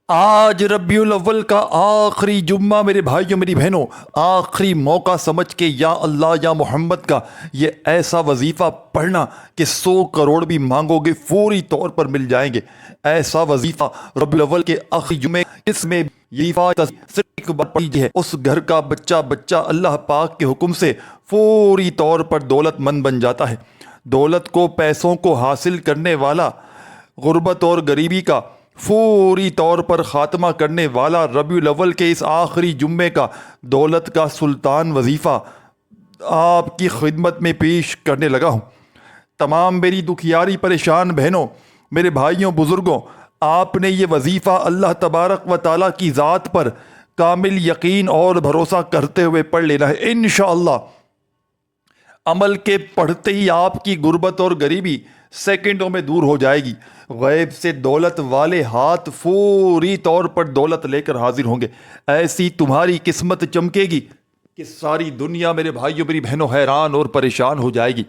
آج ربیع الاول کا آخری جمعہ میرے بھائیوں میری بہنوں، آخری موقع سمجھ کے یا اللہ یا محمد کا یہ ایسا وظیفہ پڑھنا کہ 100 کروڑ بھی مانگو گے فوری طور پر مل جائیں گے۔ ایسا وظیفہ ربیع الاول کے آخری جمعے اس میں یہ صرف ایک بار پڑھی ہے، اس گھر کا بچہ اللہ پاک کے حکم سے فوری طور پر دولت مند بن جاتا ہے۔ دولت کو، پیسوں کو حاصل کرنے والا، غربت اور غریبی کا فوری طور پر خاتمہ کرنے والا ربیع الاول کے اس آخری جمعے کا دولت کا سلطان وظیفہ آپ کی خدمت میں پیش کرنے لگا ہوں۔ تمام میری دکھیاری پریشان بہنوں، میرے بھائیوں، بزرگوں، آپ نے یہ وظیفہ اللہ تبارک و تعالیٰ کی ذات پر کامل یقین اور بھروسہ کرتے ہوئے پڑھ لینا ہے۔ انشاءاللہ عمل کے پڑھتے ہی آپ کی غربت اور غریبی سیکنڈوں میں دور ہو جائے گی۔ غیب سے دولت والے ہاتھ فوری طور پر دولت لے کر حاضر ہوں گے۔ ایسی تمہاری قسمت چمکے گی کہ ساری دنیا میرے بھائیوں میری بہنوں حیران اور پریشان ہو جائے گی۔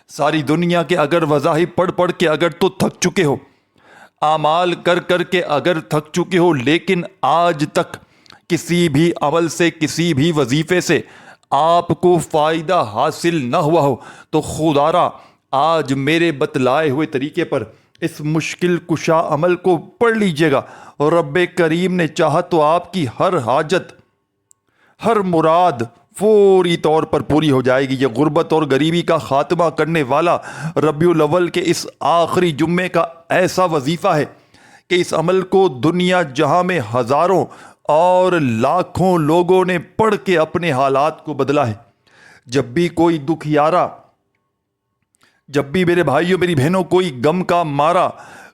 ساری دنیا کے اگر وظائف پڑھ کے اگر تو تھک چکے ہو، اعمال کر کے اگر تھک چکے ہو، لیکن آج تک کسی بھی عمل سے، کسی بھی وظیفے سے آپ کو فائدہ حاصل نہ ہوا ہو، تو خدارا آج میرے بتلائے ہوئے طریقے پر اس مشکل کشا عمل کو پڑھ لیجئے گا، اور رب کریم نے چاہا تو آپ کی ہر حاجت، ہر مراد فوری طور پر پوری ہو جائے گی۔ یہ غربت اور غریبی کا خاتمہ کرنے والا ربیع الاول کے اس آخری جمعے کا ایسا وظیفہ ہے کہ اس عمل کو دنیا جہاں میں ہزاروں اور لاکھوں لوگوں نے پڑھ کے اپنے حالات کو بدلا ہے۔ جب بھی کوئی دکھیارا، جب بھی میرے بھائیوں میری بہنوں کوئی غم کا مارا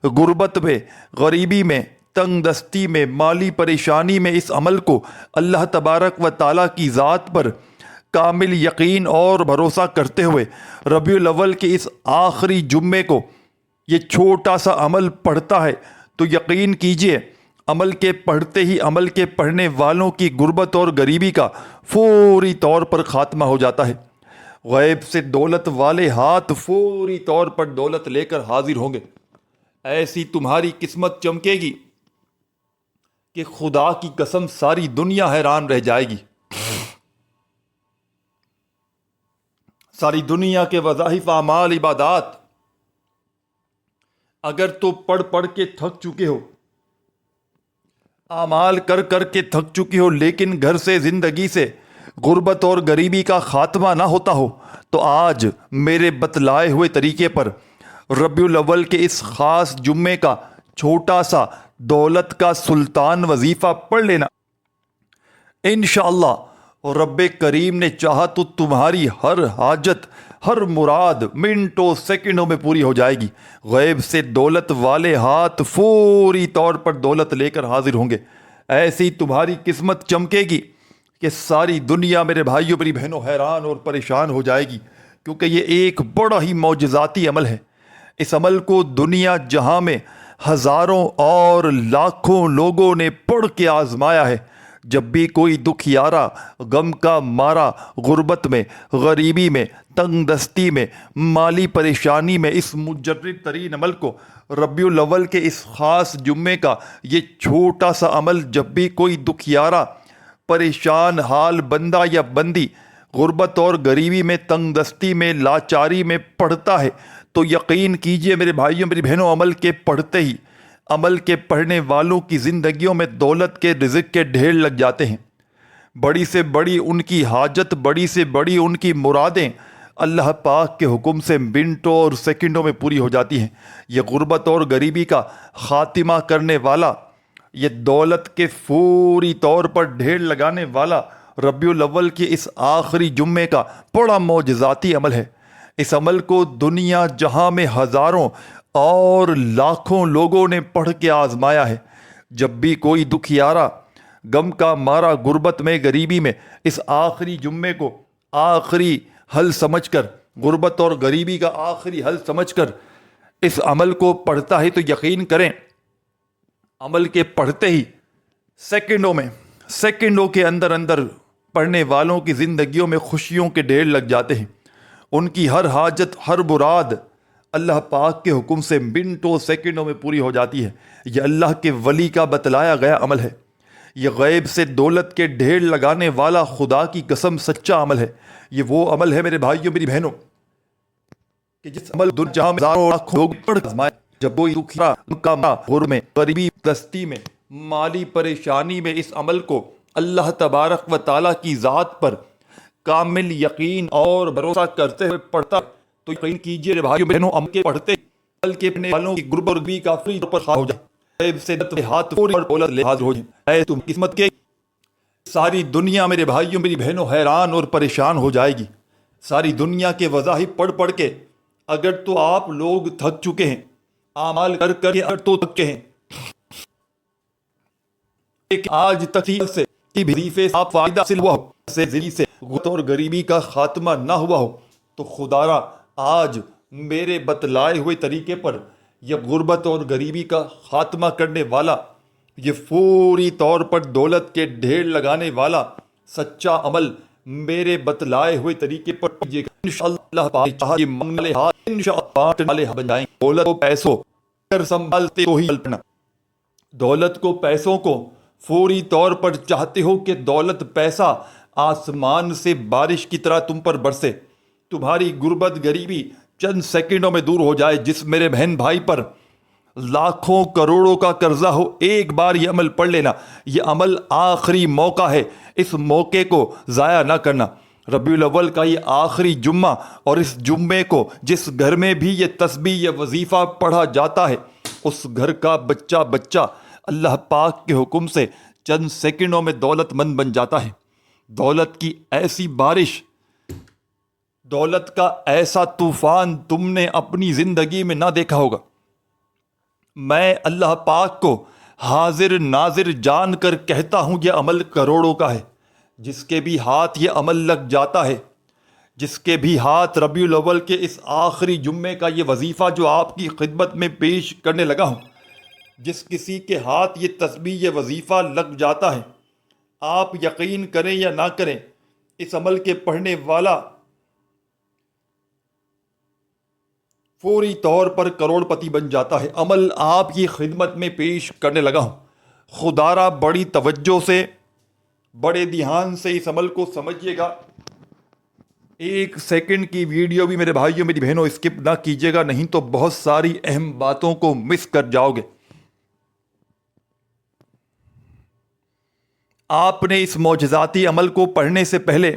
غربت میں، غریبی میں، تنگ دستی میں، مالی پریشانی میں اس عمل کو اللہ تبارک و تعالیٰ کی ذات پر کامل یقین اور بھروسہ کرتے ہوئے ربیع الاول کے اس آخری جمعے کو یہ چھوٹا سا عمل پڑھتا ہے، تو یقین کیجئے عمل کے پڑھتے ہی عمل کے پڑھنے والوں کی غربت اور غریبی کا فوری طور پر خاتمہ ہو جاتا ہے۔ غیب سے دولت والے ہاتھ فوری طور پر دولت لے کر حاضر ہوں گے۔ ایسی تمہاری قسمت چمکے گی کہ خدا کی قسم ساری دنیا حیران رہ جائے گی۔ ساری دنیا کے وظائف، اعمال، عبادات اگر تو پڑھ کے تھک چکے ہو، اعمال کر کے تھک چکے ہو، لیکن گھر سے، زندگی سے غربت اور غریبی کا خاتمہ نہ ہوتا ہو، تو آج میرے بتلائے ہوئے طریقے پر ربیع الاول کے اس خاص جمعے کا چھوٹا سا دولت کا سلطان وظیفہ پڑھ لینا۔ انشاءاللہ رب کریم نے چاہا تو تمہاری ہر حاجت، ہر مراد منٹوں سیکنڈوں میں پوری ہو جائے گی۔ غیب سے دولت والے ہاتھ فوری طور پر دولت لے کر حاضر ہوں گے۔ ایسی تمہاری قسمت چمکے گی کہ ساری دنیا میرے بھائیوں میری بہنوں حیران اور پریشان ہو جائے گی، کیونکہ یہ ایک بڑا ہی معجزاتی عمل ہے۔ اس عمل کو دنیا جہاں میں ہزاروں اور لاکھوں لوگوں نے پڑھ کے آزمایا ہے۔ جب بھی کوئی دکھیارا، غم کا مارا غربت میں، غریبی میں، تنگ دستی میں، مالی پریشانی میں اس مجرب ترین عمل کو، ربیع الاول کے اس خاص جمعے کا یہ چھوٹا سا عمل، جب بھی کوئی دکھیارا، پریشان حال بندہ یا بندی غربت اور غریبی میں، تنگ دستی میں، لاچاری میں پڑھتا ہے، تو یقین کیجئے میرے بھائیوں میری بہنوں عمل کے پڑھتے ہی عمل کے پڑھنے والوں کی زندگیوں میں دولت کے، رزق کے ڈھیر لگ جاتے ہیں۔ بڑی سے بڑی ان کی حاجت، بڑی سے بڑی ان کی مرادیں اللہ پاک کے حکم سے منٹوں اور سیکنڈوں میں پوری ہو جاتی ہیں۔ یہ غربت اور غریبی کا خاتمہ کرنے والا، یہ دولت کے فوری طور پر ڈھیر لگانے والا ربیع الاول کے اس آخری جمعے کا بڑا معجزاتی عمل ہے۔ اس عمل کو دنیا جہاں میں ہزاروں اور لاکھوں لوگوں نے پڑھ کے آزمایا ہے۔ جب بھی کوئی دکھیارا، غم کا مارا غربت میں، غریبی میں اس آخری جمعے کو آخری حل سمجھ کر، غربت اور غریبی کا آخری حل سمجھ کر اس عمل کو پڑھتا ہے، تو یقین کریں عمل کے پڑھتے ہی سیکنڈوں کے اندر پڑھنے والوں کی زندگیوں میں خوشیوں کے ڈھیر لگ جاتے ہیں۔ ان کی ہر حاجت، ہر مراد اللہ پاک کے حکم سے منٹوں سیکنڈوں میں پوری ہو جاتی ہے۔ یہ اللہ کے ولی کا بتلایا گیا عمل ہے۔ یہ غیب سے دولت کے ڈھیر لگانے والا خدا کی قسم سچا عمل ہے۔ یہ وہ عمل ہے میرے بھائیوں میری بہنوں کہ جس عمل دنیا میں ہزاروں لاکھ لوگ پڑھ کر آزمائے، جب کوئی دکھیا مکہ غر میں غریبی دستی میں مالی پریشانی میں اس عمل کو اللہ تبارک و تعالیٰ کی ذات پر کامل یقین اور بھروسہ کرتے ہوئے پڑھتا تو یقین کیجیے بھائیوں بہنوں عمل کے پڑھتے بلکہ اپنے والوں کی غربت اور غریبی کا فری طور پر خواہ ہو جائے، غیب سے ہاتھ پوری اور دولت لے حاضر ہو جائے۔ اے تم قسمت کے ساری دنیا میرے بھائیوں میری بہنوں حیران اور پریشان ہو جائے گی۔ ساری دنیا کے وظائف پڑھ پڑھ کے اگر تو آپ لوگ تھک چکے ہیں، اعمال کر کر کے اگر تو تھک کے ہیں، لیکن آج تک سے وظیفے سے آپ فائدہ حاصل ہوا ہو، سے ذری سے غربت اور غریبی کا خاتمہ نہ ہوا ہو، تو خدارا آج میرے بتلائے ہوئے طریقے پر یہ غربت اور غریبی کا خاتمہ کرنے والا، یہ فوری طور پر دولت کے ڈھیر لگانے والا سچا عمل میرے بتلائے ہوئے طریقے پر کیجیے گا۔ انشاءاللہ پاک چاہا یہ منگلے ہاتھ انشاءاللہ بانٹنے والے بن جائیں۔ دولت کو پیسوں اگر سنبھالتے ہو ہی پلٹنا، دولت کو پیسوں کو فوری طور پر چاہتے ہو کہ دولت پیسہ آسمان سے بارش کی طرح تم پر برسے، تمہاری غربت غریبی چند سیکنڈوں میں دور ہو جائے۔ جس میرے بہن بھائی پر لاکھوں کروڑوں کا قرضہ ہو، ایک بار یہ عمل پڑھ لینا۔ یہ عمل آخری موقع ہے، اس موقع کو ضائع نہ کرنا۔ ربیع الاول کا یہ آخری جمعہ، اور اس جمعے کو جس گھر میں بھی یہ تسبیح یہ وظیفہ پڑھا جاتا ہے، اس گھر کا بچہ بچہ اللہ پاک کے حکم سے چند سیکنڈوں میں دولت مند بن جاتا ہے۔ دولت کی ایسی بارش، دولت کا ایسا طوفان تم نے اپنی زندگی میں نہ دیکھا ہوگا۔ میں اللہ پاک کو حاضر ناظر جان کر کہتا ہوں یہ عمل کروڑوں کا ہے۔ جس کے بھی ہاتھ یہ عمل لگ جاتا ہے، جس کے بھی ہاتھ ربیع الاول کے اس آخری جمعے کا یہ وظیفہ جو آپ کی خدمت میں پیش کرنے لگا ہوں، جس کسی کے ہاتھ یہ تسبیح یہ وظیفہ لگ جاتا ہے، آپ یقین کریں یا نہ کریں، اس عمل کے پڑھنے والا فوری طور پر کروڑ پتی بن جاتا ہے۔ عمل آپ کی خدمت میں پیش کرنے لگا ہوں، خدارا بڑی توجہ سے بڑے دھیان سے اس عمل کو سمجھیے گا۔ ایک سیکنڈ کی ویڈیو بھی میرے بھائیوں میری بہنوں اسکپ نہ کیجیے گا، نہیں تو بہت ساری اہم باتوں کو مس کر جاؤ گے۔ آپ نے اس معجزاتی عمل کو پڑھنے سے پہلے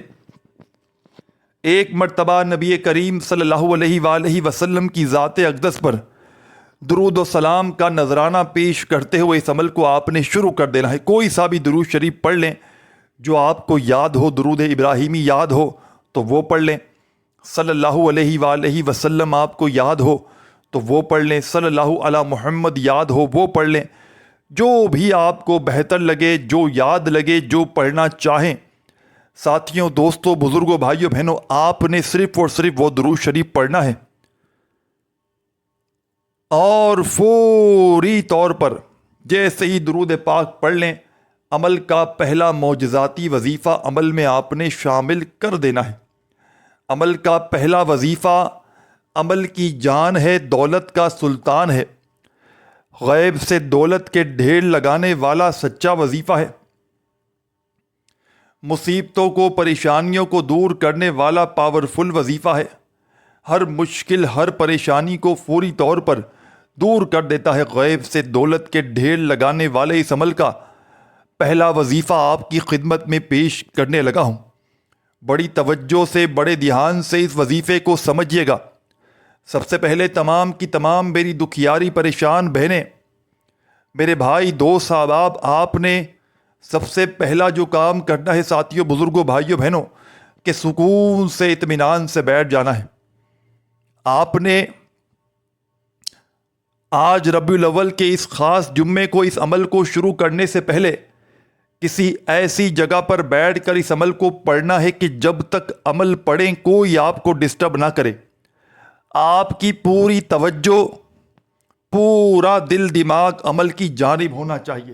ایک مرتبہ نبی کریم صلی اللہ علیہ وآلہ وسلم کی ذات اقدس پر درود و سلام کا نذرانہ پیش کرتے ہوئے اس عمل کو آپ نے شروع کر دینا ہے۔ کوئی سا بھی درود شریف پڑھ لیں جو آپ کو یاد ہو، درود ابراہیمی یاد ہو تو وہ پڑھ لیں، صلی اللہ علیہ وآلہ وسلم آپ کو یاد ہو تو وہ پڑھ لیں، صلی اللہ علی محمد یاد ہو وہ پڑھ لیں، جو بھی آپ کو بہتر لگے، جو یاد لگے، جو پڑھنا چاہیں۔ ساتھیوں، دوستوں، بزرگوں، بھائیوں، بہنوں، آپ نے صرف اور صرف وہ درود شریف پڑھنا ہے، اور فوری طور پر جیسے ہی درود پاک پڑھ لیں، عمل کا پہلا معجزاتی وظیفہ عمل میں آپ نے شامل کر دینا ہے۔ عمل کا پہلا وظیفہ عمل کی جان ہے، دولت کا سلطان ہے، غیب سے دولت کے ڈھیر لگانے والا سچا وظیفہ ہے، مصیبتوں کو پریشانیوں کو دور کرنے والا پاورفل وظیفہ ہے، ہر مشکل ہر پریشانی کو فوری طور پر دور کر دیتا ہے۔ غیب سے دولت کے ڈھیر لگانے والے اس عمل کا پہلا وظیفہ آپ کی خدمت میں پیش کرنے لگا ہوں۔ بڑی توجہ سے بڑے دھیان سے اس وظیفے کو سمجھیے گا۔ سب سے پہلے تمام کی تمام میری دکھیاری پریشان بہنیں، میرے بھائی دوست احباب، آپ نے سب سے پہلا جو کام کرنا ہے ساتھیوں، بزرگوں، بھائیوں، بہنوں، کہ سکون سے اطمینان سے بیٹھ جانا ہے۔ آپ نے آج ربیع الاول کے اس خاص جمعے کو اس عمل کو شروع کرنے سے پہلے کسی ایسی جگہ پر بیٹھ کر اس عمل کو پڑھنا ہے کہ جب تک عمل پڑھیں کوئی آپ کو ڈسٹرب نہ کرے۔ آپ کی پوری توجہ، پورا دل دماغ عمل کی جانب ہونا چاہیے۔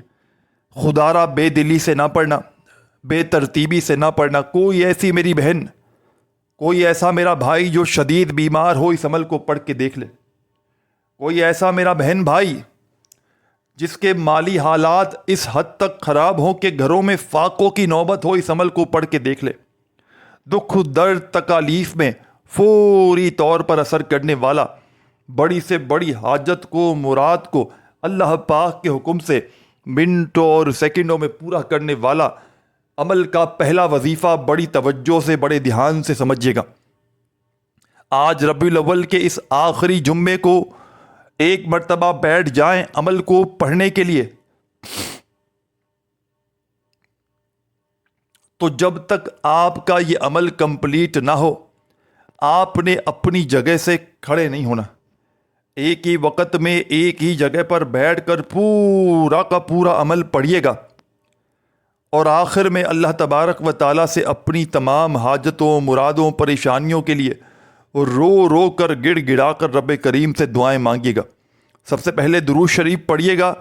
خدارا بے دلی سے نہ پڑھنا، بے ترتیبی سے نہ پڑھنا۔ کوئی ایسی میری بہن، کوئی ایسا میرا بھائی جو شدید بیمار ہو، اس عمل کو پڑھ کے دیکھ لے۔ کوئی ایسا میرا بہن بھائی جس کے مالی حالات اس حد تک خراب ہوں کہ گھروں میں فاقوں کی نوبت ہو، اس عمل کو پڑھ کے دیکھ لے۔ دکھ، درد، تکالیف میں فوری طور پر اثر کرنے والا، بڑی سے بڑی حاجت کو، مراد کو اللہ پاک کے حکم سے منٹوں اور سیکنڈوں میں پورا کرنے والا عمل کا پہلا وظیفہ بڑی توجہ سے، بڑے دھیان سے سمجھیے گا۔ آج ربیع الاول کے اس آخری جمعے کو ایک مرتبہ بیٹھ جائیں عمل کو پڑھنے کے لیے، تو جب تک آپ کا یہ عمل کمپلیٹ نہ ہو آپ نے اپنی جگہ سے کھڑے نہیں ہونا۔ ایک ہی وقت میں ایک ہی جگہ پر بیٹھ کر پورا کا پورا عمل پڑھیے گا، اور آخر میں اللہ تبارک و تعالیٰ سے اپنی تمام حاجتوں، مرادوں، پریشانیوں کے لیے رو رو کر، گڑ گڑا کر رب کریم سے دعائیں مانگیے گا۔ سب سے پہلے درود شریف پڑھیے گا،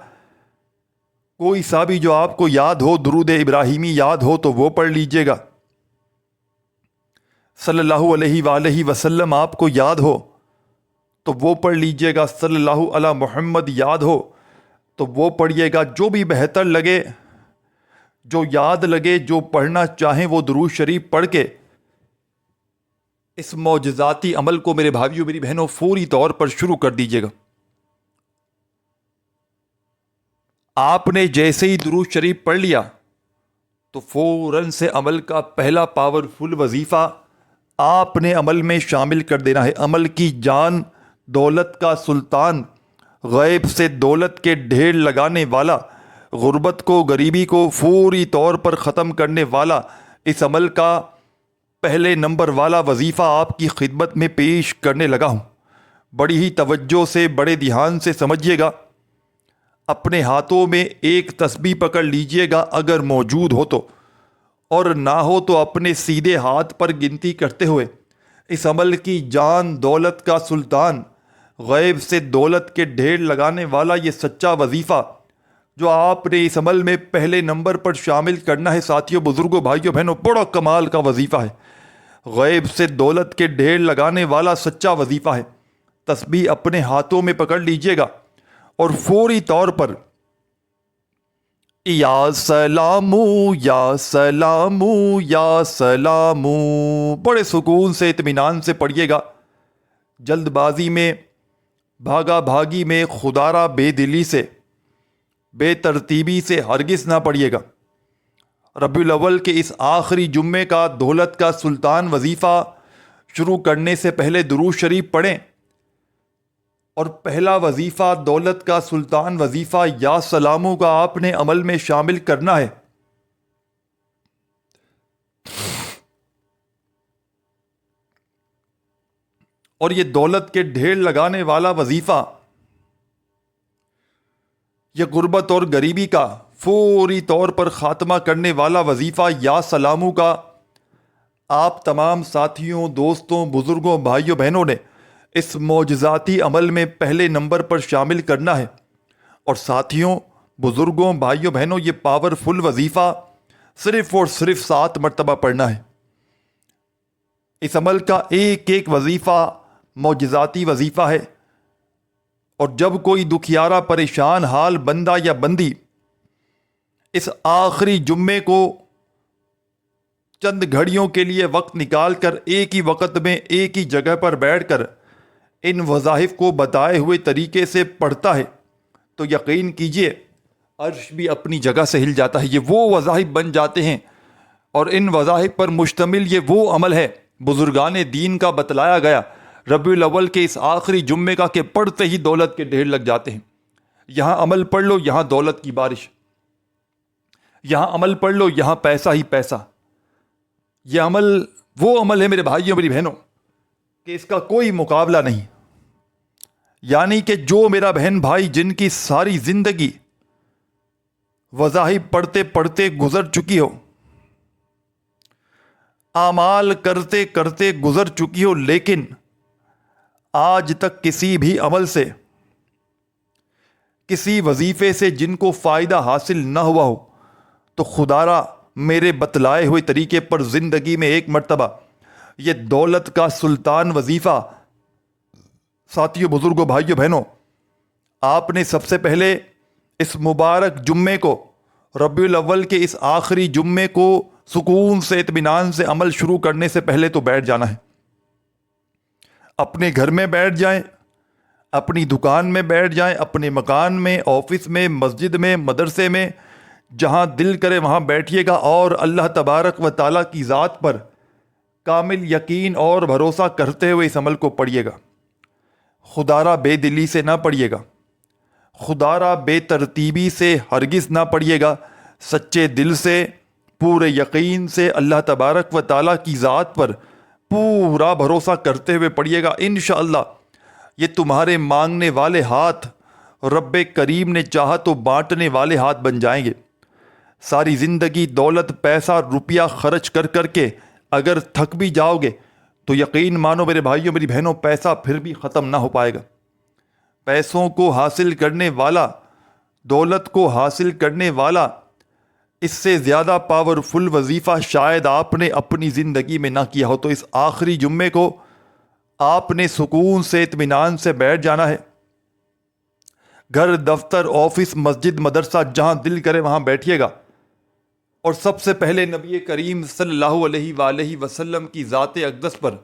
کوئی سا بھی جو آپ کو یاد ہو، درود ابراہیمی یاد ہو تو وہ پڑھ لیجئے گا۔ صلی اللہ علیہ وآلہ وسلم آپ کو یاد ہو تو وہ پڑھ لیجئے گا، صلی اللہ علی محمد یاد ہو تو وہ پڑھیے گا۔ جو بھی بہتر لگے، جو یاد لگے، جو پڑھنا چاہیں وہ درود شریف پڑھ کے اس معجزاتی عمل کو میرے بھائیوں، میری بہنوں، فوری طور پر شروع کر دیجئے گا۔ آپ نے جیسے ہی درود شریف پڑھ لیا تو فوراً سے عمل کا پہلا پاورفل وظیفہ آپ نے عمل میں شامل کر دینا ہے۔ عمل کی جان، دولت کا سلطان، غیب سے دولت کے ڈھیر لگانے والا، غربت کو، غریبی کو فوری طور پر ختم کرنے والا اس عمل کا پہلے نمبر والا وظیفہ آپ کی خدمت میں پیش کرنے لگا ہوں۔ بڑی ہی توجہ سے، بڑے دھیان سے سمجھیے گا۔ اپنے ہاتھوں میں ایک تسبیح پکڑ لیجئے گا اگر موجود ہو تو، اور نہ ہو تو اپنے سیدھے ہاتھ پر گنتی کرتے ہوئے اس عمل کی جان، دولت کا سلطان، غیب سے دولت کے ڈھیر لگانے والا یہ سچا وظیفہ جو آپ نے اس عمل میں پہلے نمبر پر شامل کرنا ہے، ساتھیوں، بزرگوں، بھائیوں، بہنوں، بڑا کمال کا وظیفہ ہے۔ غیب سے دولت کے ڈھیر لگانے والا سچا وظیفہ ہے۔ تسبیح اپنے ہاتھوں میں پکڑ لیجئے گا اور فوری طور پر یا سلامو یا سلامو یا سلامو بڑے سکون سے، اطمینان سے پڑھیے گا۔ جلد بازی میں، بھاگا بھاگی میں، خدارہ بے دلی سے، بے ترتیبی سے ہرگز نہ پڑھیے گا۔ ربیع الاول کے اس آخری جمعے کا دولت کا سلطان وظیفہ شروع کرنے سے پہلے درود شریف پڑھیں، اور پہلا وظیفہ دولت کا سلطان وظیفہ یا سلاموں کا آپ نے عمل میں شامل کرنا ہے۔ اور یہ دولت کے ڈھیر لگانے والا وظیفہ، یہ غربت اور غریبی کا فوری طور پر خاتمہ کرنے والا وظیفہ یا سلاموں کا آپ تمام ساتھیوں، دوستوں، بزرگوں، بھائیوں، بہنوں نے اس معجزاتی عمل میں پہلے نمبر پر شامل کرنا ہے۔ اور ساتھیوں، بزرگوں، بھائیوں، بہنوں، یہ پاورفل وظیفہ صرف اور صرف 7 مرتبہ پڑھنا ہے۔ اس عمل کا ایک ایک وظیفہ معجزاتی وظیفہ ہے، اور جب کوئی دکھیارا، پریشان حال بندہ یا بندی اس آخری جمعے کو چند گھڑیوں کے لیے وقت نکال کر ایک ہی وقت میں ایک ہی جگہ پر بیٹھ کر ان وظائف کو بتائے ہوئے طریقے سے پڑھتا ہے تو یقین کیجئے عرش بھی اپنی جگہ سے ہل جاتا ہے۔ یہ وہ وظائف بن جاتے ہیں، اور ان وظائف پر مشتمل یہ وہ عمل ہے بزرگان دین کا بتلایا گیا ربیع الاول کے اس آخری جمعے کا، کہ پڑھتے ہی دولت کے ڈھیر لگ جاتے ہیں۔ یہاں عمل پڑھ لو، یہاں دولت کی بارش، یہاں عمل پڑھ لو، یہاں پیسہ ہی پیسہ۔ یہ عمل وہ عمل ہے میرے بھائیوں، میری بہنوں، کہ اس کا کوئی مقابلہ نہیں۔ یعنی کہ جو میرا بہن بھائی جن کی ساری زندگی وظائف پڑھتے پڑھتے گزر چکی ہو، اعمال کرتے کرتے گزر چکی ہو، لیکن آج تک کسی بھی عمل سے، کسی وظیفے سے جن کو فائدہ حاصل نہ ہوا ہو، تو خدارا میرے بتلائے ہوئے طریقے پر زندگی میں ایک مرتبہ یہ دولت کا سلطان وظیفہ، ساتھیوں، بزرگوں، بھائیوں، بہنوں، آپ نے سب سے پہلے اس مبارک جمعے کو، ربیع الاول کے اس آخری جمعے کو سکون سے اطمینان سے عمل شروع کرنے سے پہلے تو بیٹھ جانا ہے۔ اپنے گھر میں بیٹھ جائیں، اپنی دکان میں بیٹھ جائیں، اپنے مکان میں، آفس میں، مسجد میں، مدرسے میں، جہاں دل کرے وہاں بیٹھیے گا اور اللہ تبارک و تعالیٰ کی ذات پر کامل یقین اور بھروسہ کرتے ہوئے اس عمل کو پڑھیے گا۔ خدارہ بے دلی سے نہ پڑھیے گا، خدارہ بے ترتیبی سے ہرگز نہ پڑھیے گا، سچے دل سے، پورے یقین سے اللہ تبارک و تعالیٰ کی ذات پر پورا بھروسہ کرتے ہوئے پڑھیے گا۔ انشاءاللہ یہ تمہارے مانگنے والے ہاتھ رب کریم نے چاہا تو بانٹنے والے ہاتھ بن جائیں گے۔ ساری زندگی دولت، پیسہ، روپیہ خرچ کر کر کے اگر تھک بھی جاؤ گے تو یقین مانو میرے بھائیوں میری بہنوں، پیسہ پھر بھی ختم نہ ہو پائے گا۔ پیسوں کو حاصل کرنے والا، دولت کو حاصل کرنے والا، اس سے زیادہ پاورفل وظیفہ شاید آپ نے اپنی زندگی میں نہ کیا ہو۔ تو اس آخری جمعے کو آپ نے سکون سے اطمینان سے بیٹھ جانا ہے۔ گھر، دفتر، آفس، مسجد، مدرسہ، جہاں دل کرے وہاں بیٹھیے گا، اور سب سے پہلے نبی کریم صلی اللہ علیہ وآلہ وسلم کی ذات اقدس پر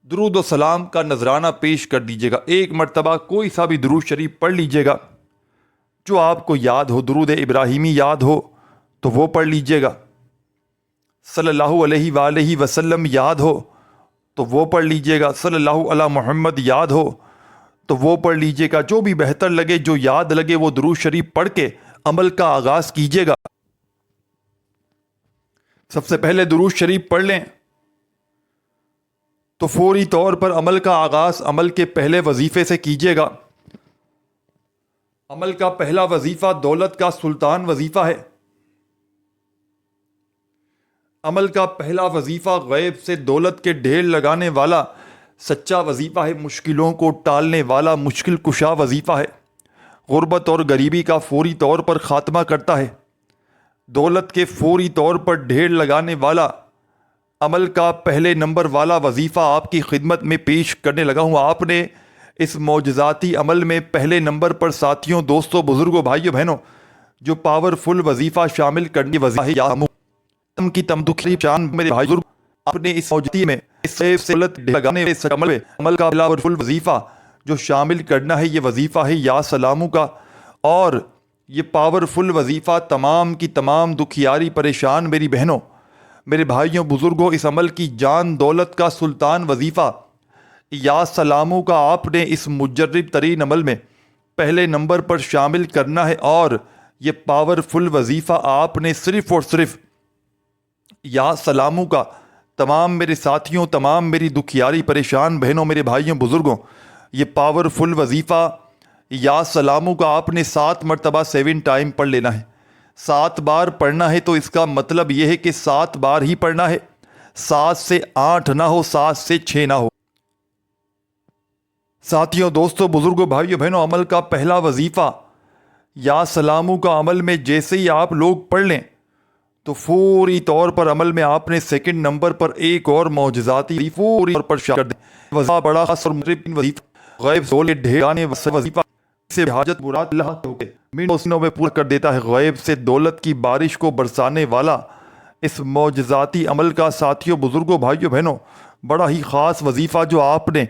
درود و سلام کا نذرانہ پیش کر دیجیے گا۔ ایک مرتبہ کوئی سا بھی درود شریف پڑھ لیجیے گا جو آپ کو یاد ہو۔ درود ابراہیمی یاد ہو تو وہ پڑھ لیجیے گا، صلی اللہ علیہ وآلہ وسلم یاد ہو تو وہ پڑھ لیجیے گا، صلی اللہ علی محمد یاد ہو تو وہ پڑھ لیجیے گا۔ جو بھی بہتر لگے، جو یاد لگے، وہ درود شریف پڑھ کے عمل کا آغاز کیجیے گا۔ سب سے پہلے درود شریف پڑھ لیں تو فوری طور پر عمل کا آغاز عمل کے پہلے وظیفے سے کیجیے گا۔ عمل کا پہلا وظیفہ دولت کا سلطان وظیفہ ہے۔ عمل کا پہلا وظیفہ غیب سے دولت کے ڈھیر لگانے والا سچا وظیفہ ہے، مشکلوں کو ٹالنے والا مشکل کشا وظیفہ ہے، غربت اور غریبی کا فوری طور پر خاتمہ کرتا ہے، دولت کے فوری طور پر ڈھیر لگانے والا عمل کا پہلے نمبر والا وظیفہ آپ کی خدمت میں پیش کرنے لگا ہوں۔ آپ نے اس معجزاتی عمل میں پہلے نمبر پر ساتھیوں، دوستوں، بزرگوں، بھائیوں، بہنوں، جو پاورفل وظیفہ شامل کرنے وظیفہ ہے، یا تم کی تمدخی چاند میرے بھائی بزرگ، آپ نے اس معجزاتی میں اس سے لگانے عمل کا پاورفل وظیفہ جو شامل کرنا ہے، یہ وظیفہ ہے یا سلاموں کا، اور یہ پاورفل وظیفہ تمام کی تمام دکھیاری پریشان میری بہنوں، میرے بھائیوں، بزرگوں، اس عمل کی جان دولت کا سلطان وظیفہ یا سلاموں کا آپ نے اس مجرب ترین عمل میں پہلے نمبر پر شامل کرنا ہے، اور یہ پاورفل وظیفہ آپ نے صرف اور صرف یا سلاموں کا تمام میرے ساتھیوں، تمام میری دکھیاری پریشان بہنوں، میرے بھائیوں، بزرگوں، یہ پاورفل وظیفہ یا سلاموں کا آپ نے 7 مرتبہ 7 ٹائم پڑھ لینا ہے۔ 7 بار پڑھنا ہے تو اس کا مطلب یہ ہے کہ 7 بار ہی پڑھنا ہے، 7 سے 8 نہ ہو، 7 سے 6 نہ ہو۔ ساتھیوں، دوستوں، بزرگوں، بھائیوں، بہنوں، عمل کا پہلا وظیفہ یا سلاموں کا عمل میں جیسے ہی آپ لوگ پڑھ لیں تو فوری طور پر عمل میں آپ نے سیکنڈ نمبر پر ایک اور معجزاتی فوری طور پر شامل کر دیں۔ وظیفہ بڑا خاص اور مجرب وظیفہ، غیب سے ڈھیرانے وظیفہ سے حاجت مراد اللہ ہو کے منٹوں سینوں میں پورا کر دیتا ہے۔ غیب سے دولت کی بارش کو برسانے والا اس معجزاتی عمل کا ساتھیوں، بزرگوں، بھائیوں، بہنوں، بڑا ہی خاص وظیفہ جو آپ نے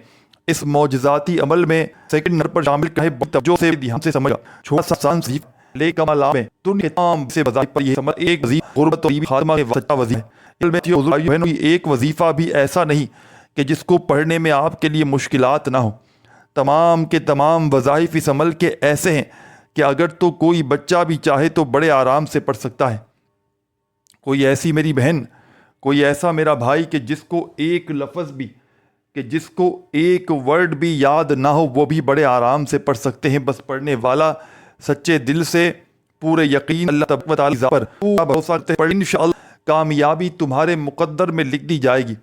اس معجزاتی عمل میں سیکنڈ نمبر پر شامل کیا ہے، بڑی توجہ سے دھیان سے سمجھا۔ چھوٹا سا آسان وظیفہ لیکن کمال میں دنیا تمام سے وظائف پر یہ عمل ایک وظیفہ غربت اور خاتمہ کے سچا وظیفہ ہے۔ علم بزرگوں، بھائیوں، بہنوں، ایک وظیفہ بھی ایسا نہیں کہ جس کو پڑھنے میں آپ کے لیے مشکلات نہ ہوں۔ تمام کے تمام وظائف اس عمل کے ایسے ہیں کہ اگر تو کوئی بچہ بھی چاہے تو بڑے آرام سے پڑھ سکتا ہے۔ کوئی ایسی میری بہن، کوئی ایسا میرا بھائی کہ جس کو ایک لفظ بھی، کہ جس کو ایک ورڈ بھی یاد نہ ہو، وہ بھی بڑے آرام سے پڑھ سکتے ہیں۔ بس پڑھنے والا سچے دل سے، پورے یقین اللہ تبارک و تعالی پر پورا بھروسہ کرتے پڑھ، انشاءاللہ کامیابی تمہارے مقدر میں لکھ دی جائے گی۔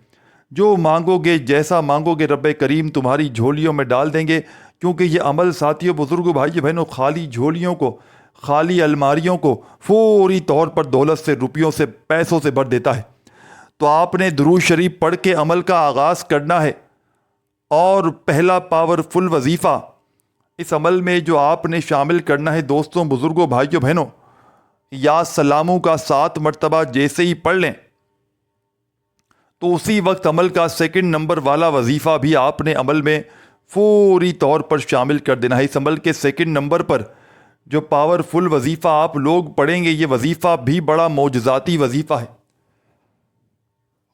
جو مانگو گے، جیسا مانگو گے، رب کریم تمہاری جھولیوں میں ڈال دیں گے، کیونکہ یہ عمل ساتھیوں، بزرگوں، بھائیوں، بہنوں، خالی جھولیوں کو، خالی الماریوں کو فوری طور پر دولت سے، روپیوں سے، پیسوں سے بھر دیتا ہے۔ تو آپ نے درود شریف پڑھ کے عمل کا آغاز کرنا ہے، اور پہلا پاورفل وظیفہ اس عمل میں جو آپ نے شامل کرنا ہے دوستوں، بزرگوں، بھائیوں، بہنوں، یا سلاموں کا 7 مرتبہ جیسے ہی پڑھ لیں تو اسی وقت عمل کا 2 نمبر والا وظیفہ بھی آپ نے عمل میں فوری طور پر شامل کر دینا ہے۔ اس عمل کے 2 نمبر پر جو پاورفل وظیفہ آپ لوگ پڑھیں گے، یہ وظیفہ بھی بڑا معجزاتی وظیفہ ہے۔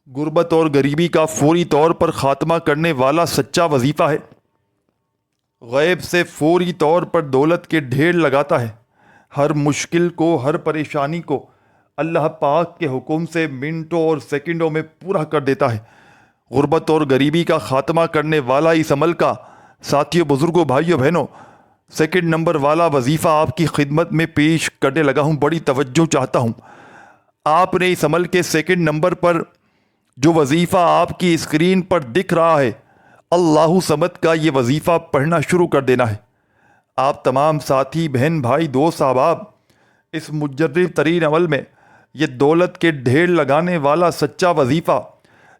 غربت اور غریبی کا فوری طور پر خاتمہ کرنے والا سچا وظیفہ ہے۔ غیب سے فوری طور پر دولت کے ڈھیر لگاتا ہے۔ ہر مشکل کو، ہر پریشانی کو اللہ پاک کے حکم سے منٹوں اور سیکنڈوں میں پورا کر دیتا ہے۔ غربت اور غریبی کا خاتمہ کرنے والا اس عمل کا ساتھیوں، بزرگوں، بھائیوں، بہنوں 2 نمبر والا وظیفہ آپ کی خدمت میں پیش کرنے لگا ہوں۔ بڑی توجہ چاہتا ہوں۔ آپ نے اس عمل کے 2 نمبر پر جو وظیفہ آپ کی اسکرین پر دکھ رہا ہے، اللہ صمد کا یہ وظیفہ پڑھنا شروع کر دینا ہے۔ آپ تمام ساتھی، بہن، بھائی، دوست، احباب اس مجرب ترین عمل میں یہ دولت کے ڈھیر لگانے والا سچا وظیفہ،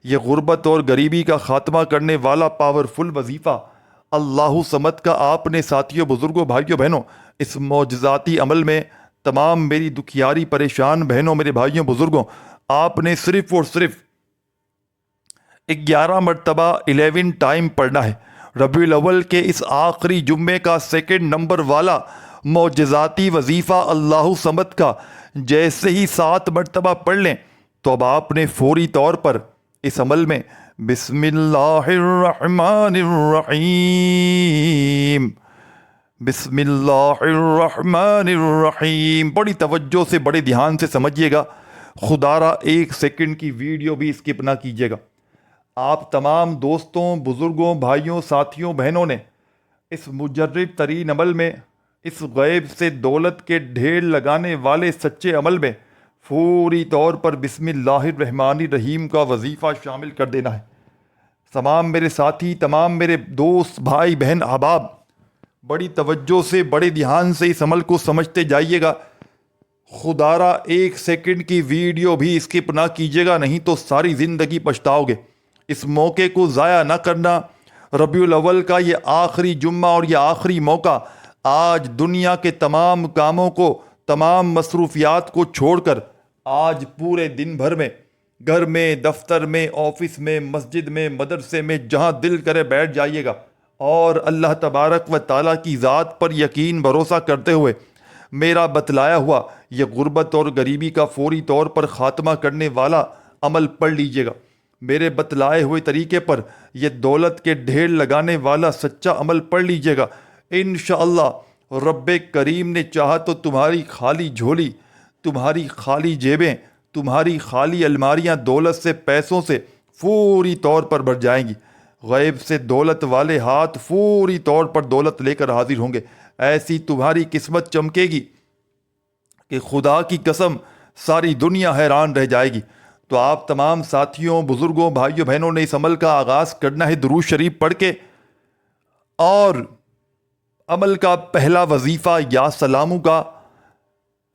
یہ غربت اور غریبی کا خاتمہ کرنے والا پاورفل وظیفہ اللہ صمد کا آپ نے ساتھیوں، بزرگوں، بھائیوں، بہنوں اس معجزاتی عمل میں تمام میری دکھیاری پریشان بہنوں، میرے بھائیوں، بزرگوں، آپ نے صرف اور صرف 11 مرتبہ 11 ٹائم پڑھنا ہے۔ ربیع الاول کے اس آخری جمعے کا 2 نمبر والا معجزاتی وظیفہ اللہ صمد کا جیسے ہی 7 مرتبہ پڑھ لیں تو اب آپ نے فوری طور پر اس عمل میں بسم اللہ الرحمن الرحیم، بسم اللہ الرحمن الرحیم، بڑی توجہ سے، بڑے دھیان سے سمجھیے گا۔ خدا را 1 سیکنڈ کی ویڈیو بھی اسکپ نہ کیجیے گا۔ آپ تمام دوستوں، بزرگوں، بھائیوں، ساتھیوں، بہنوں نے اس مجرب ترین عمل میں، اس غیب سے دولت کے ڈھیر لگانے والے سچے عمل میں فوری طور پر بسم اللہ الرحمن الرحیم کا وظیفہ شامل کر دینا ہے۔ تمام میرے ساتھی، تمام میرے دوست، بھائی، بہن، احباب بڑی توجہ سے، بڑے دھیان سے اس عمل کو سمجھتے جائیے گا۔ خدا را 1 سیکنڈ کی ویڈیو بھی اسکپ نہ کیجیے گا، نہیں تو ساری زندگی پچھتاؤ گے۔ اس موقع کو ضائع نہ کرنا۔ ربیع الاول کا یہ آخری جمعہ اور یہ آخری موقع، آج دنیا کے تمام کاموں کو، تمام مصروفیات کو چھوڑ کر آج پورے دن بھر میں گھر میں، دفتر میں، آفس میں، مسجد میں، مدرسے میں، جہاں دل کرے بیٹھ جائیے گا اور اللہ تبارک و تعالیٰ کی ذات پر یقین بھروسہ کرتے ہوئے میرا بتلایا ہوا یہ غربت اور غریبی کا فوری طور پر خاتمہ کرنے والا عمل پڑھ لیجیے گا۔ میرے بتلائے ہوئے طریقے پر یہ دولت کے ڈھیر لگانے والا سچا عمل پڑھ لیجیے گا۔ انشاءاللہ رب کریم نے چاہا تو تمہاری خالی جھولی، تمہاری خالی جیبیں، تمہاری خالی الماریاں دولت سے، پیسوں سے فوری طور پر بھر جائیں گی۔ غیب سے دولت والے ہاتھ فوری طور پر دولت لے کر حاضر ہوں گے۔ ایسی تمہاری قسمت چمکے گی کہ خدا کی قسم ساری دنیا حیران رہ جائے گی۔ تو آپ تمام ساتھیوں، بزرگوں، بھائیوں، بہنوں نے اس عمل کا آغاز کرنا ہے درود شریف پڑھ کے، اور عمل کا پہلا وظیفہ یا سلاموں کا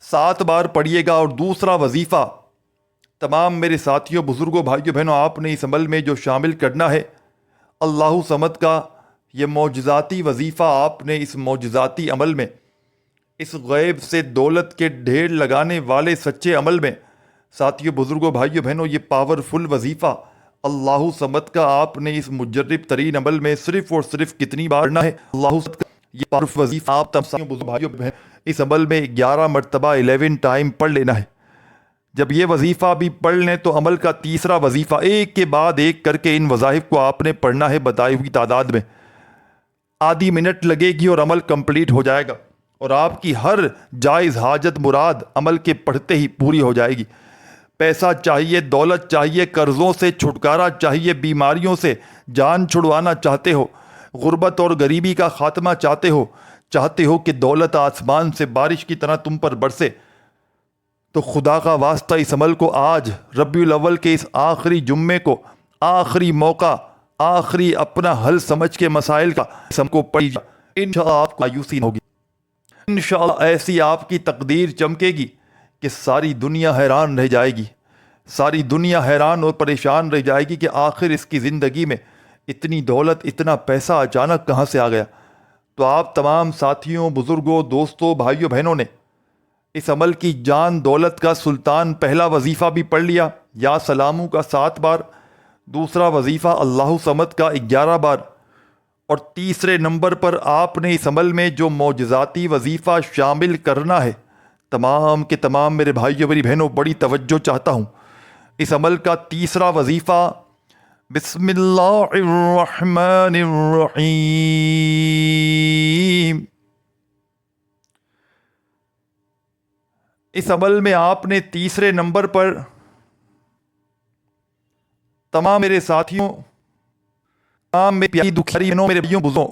7 بار پڑھیے گا، اور دوسرا وظیفہ تمام میرے ساتھیوں، بزرگوں، بھائیوں، بہنوں آپ نے اس عمل میں جو شامل کرنا ہے اللہ صمد کا یہ معجزاتی وظیفہ، آپ نے اس معجزاتی عمل میں، اس غیب سے دولت کے ڈھیر لگانے والے سچے عمل میں ساتھیوں، بزرگوں، بھائیوں، بہنوں یہ پاورفل وظیفہ اللہ صمد کا آپ نے اس مجرب ترین عمل میں صرف اور صرف کتنی بار پڑھنا ہے؟ اللہ صمد کا یہ پاورفل وظیفہ آپ تمام بزرگوں، بھائیوں، بہنوں اس عمل میں 11 مرتبہ 11 ٹائم پڑھ لینا ہے۔ جب یہ وظیفہ بھی پڑھ لیں تو عمل کا تیسرا وظیفہ ایک کے بعد ایک کر کے ان وظائف کو آپ نے پڑھنا ہے بتائی ہوئی تعداد میں۔ آدھی منٹ لگے گی اور عمل کمپلیٹ ہو جائے گا، اور آپ کی ہر جائز حاجت مراد عمل کے پڑھتے ہی پوری ہو جائے گی۔ پیسہ چاہیے، دولت چاہیے، قرضوں سے چھٹکارا چاہیے، بیماریوں سے جان چھڑوانا چاہتے ہو، غربت اور غریبی کا خاتمہ چاہتے ہو کہ دولت آسمان سے بارش کی طرح تم پر برسے، تو خدا کا واسطہ اس عمل کو آج ربیع الاول کے اس آخری جمعے کو، آخری موقع، آخری اپنا حل سمجھ کے مسائل کا اس عمل کو پڑھیے۔ انشاءاللہ آپ کو مایوسی نہ ہوگی، انشاءاللہ ایسی آپ کی تقدیر چمکے گی کہ ساری دنیا حیران رہ جائے گی، ساری دنیا حیران اور پریشان رہ جائے گی کہ آخر اس کی زندگی میں اتنی دولت، اتنا پیسہ اچانک کہاں سے آ گیا۔ تو آپ تمام ساتھیوں، بزرگوں، دوستوں، بھائیوں، بہنوں نے اس عمل کی جان دولت کا سلطان پہلا وظیفہ بھی پڑھ لیا، یا سلاموں کا 7 بار، دوسرا وظیفہ اللہ صمد کا 11 بار، اور تیسرے نمبر پر آپ نے اس عمل میں جو معجزاتی وظیفہ شامل کرنا ہے، تمام کے تمام میرے بھائیوں میری بہنوں بڑی توجہ چاہتا ہوں، اس عمل کا تیسرا وظیفہ بسم اللہ الرحمن الرحیم، اس عمل میں آپ نے تیسرے نمبر پر تمام میرے ساتھیوں، تمام میری پیاری دکھیاری بہنوں، میرے بھائیوں بزرگوں،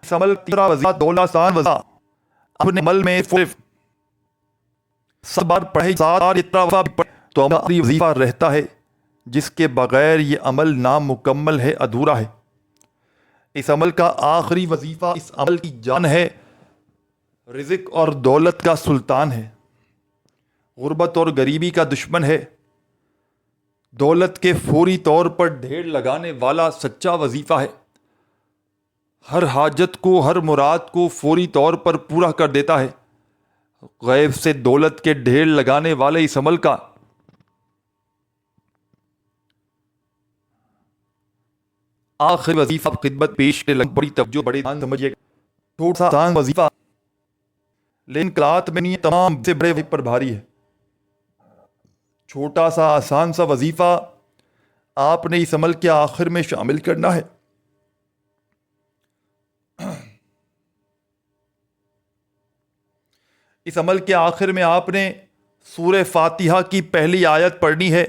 اس عمل تیسرا وظیفہ دولاسان وظیفہ اپنے عمل میں صرف 7 بار پڑھے، 7 بار اتنا وظیفہ بھی پڑھے تو آخری وظیفہ رہتا ہے جس کے بغیر یہ عمل نامکمل ہے، ادھورا ہے۔ اس عمل کا آخری وظیفہ، اس عمل کی جان ہے، رزق اور دولت کا سلطان ہے، غربت اور غریبی کا دشمن ہے، دولت کے فوری طور پر ڈھیر لگانے والا سچا وظیفہ ہے، ہر حاجت کو، ہر مراد کو فوری طور پر پورا کر دیتا ہے، غیب سے دولت کے ڈھیر لگانے والے اس عمل کا آخری وظیفہ خدمت پیش کے لگ بڑی توجہ، بڑے دھیان سمجھیے گا۔ چھوٹا سا آسان وظیفہ لیکن قرات میں نہیں، تمام سے بڑے پر بھاری ہے۔ چھوٹا سا آسان سا وظیفہ آپ نے اس عمل کے آخر میں شامل کرنا ہے۔ اس عمل کے آخر میں آپ نے سورہ فاتحہ کی پہلی آیت پڑھنی ہے،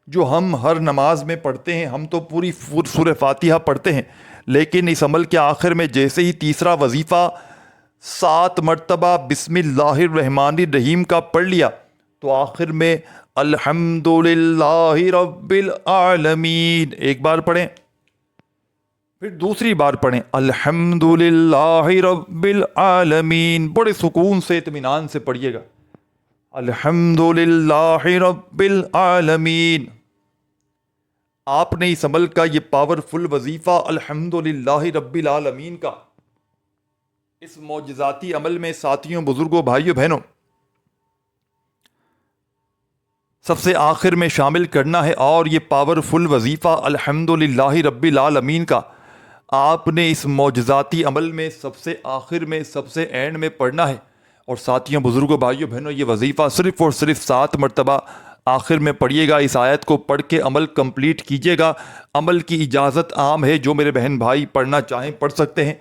جو ہم ہر نماز میں پڑھتے ہیں۔ ہم تو پوری سورہ فاتحہ پڑھتے ہیں، لیکن اس عمل کے آخر میں جیسے ہی تیسرا وظیفہ 7 مرتبہ بسم اللہ الرحمن الرحیم کا پڑھ لیا تو آخر میں الحمدللہ رب العالمین ایک بار پڑھیں، پھر دوسری بار پڑھیں الحمدللہ رب العالمین، بڑے سکون سے، اطمینان سے پڑھیے گا، الحمدللہ رب العالمین۔ آپ نے اس عمل کا یہ پاورفل وظیفہ الحمدللہ رب العالمین کا اس معجزاتی عمل میں ساتھیوں، بزرگوں، بھائیوں، بہنوں سب سے آخر میں شامل کرنا ہے، اور یہ پاورفل وظیفہ الحمدللہ رب العالمین کا آپ نے اس معجزاتی عمل میں سب سے آخر میں، سب سے اینڈ میں پڑھنا ہے۔ اور ساتھیوں، بزرگوں، بھائیوں، بہنوں یہ وظیفہ صرف اور صرف 7 مرتبہ آخر میں پڑھیے گا۔ اس آیت کو پڑھ کے عمل کمپلیٹ کیجیے گا۔ عمل کی اجازت عام ہے، جو میرے بہن بھائی پڑھنا چاہیں پڑھ سکتے ہیں۔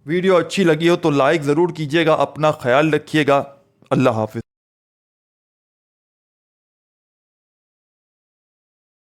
ویڈیو اچھی لگی ہو تو لائک ضرور کیجیے گا۔ اپنا خیال رکھیے گا۔ اللہ حافظ۔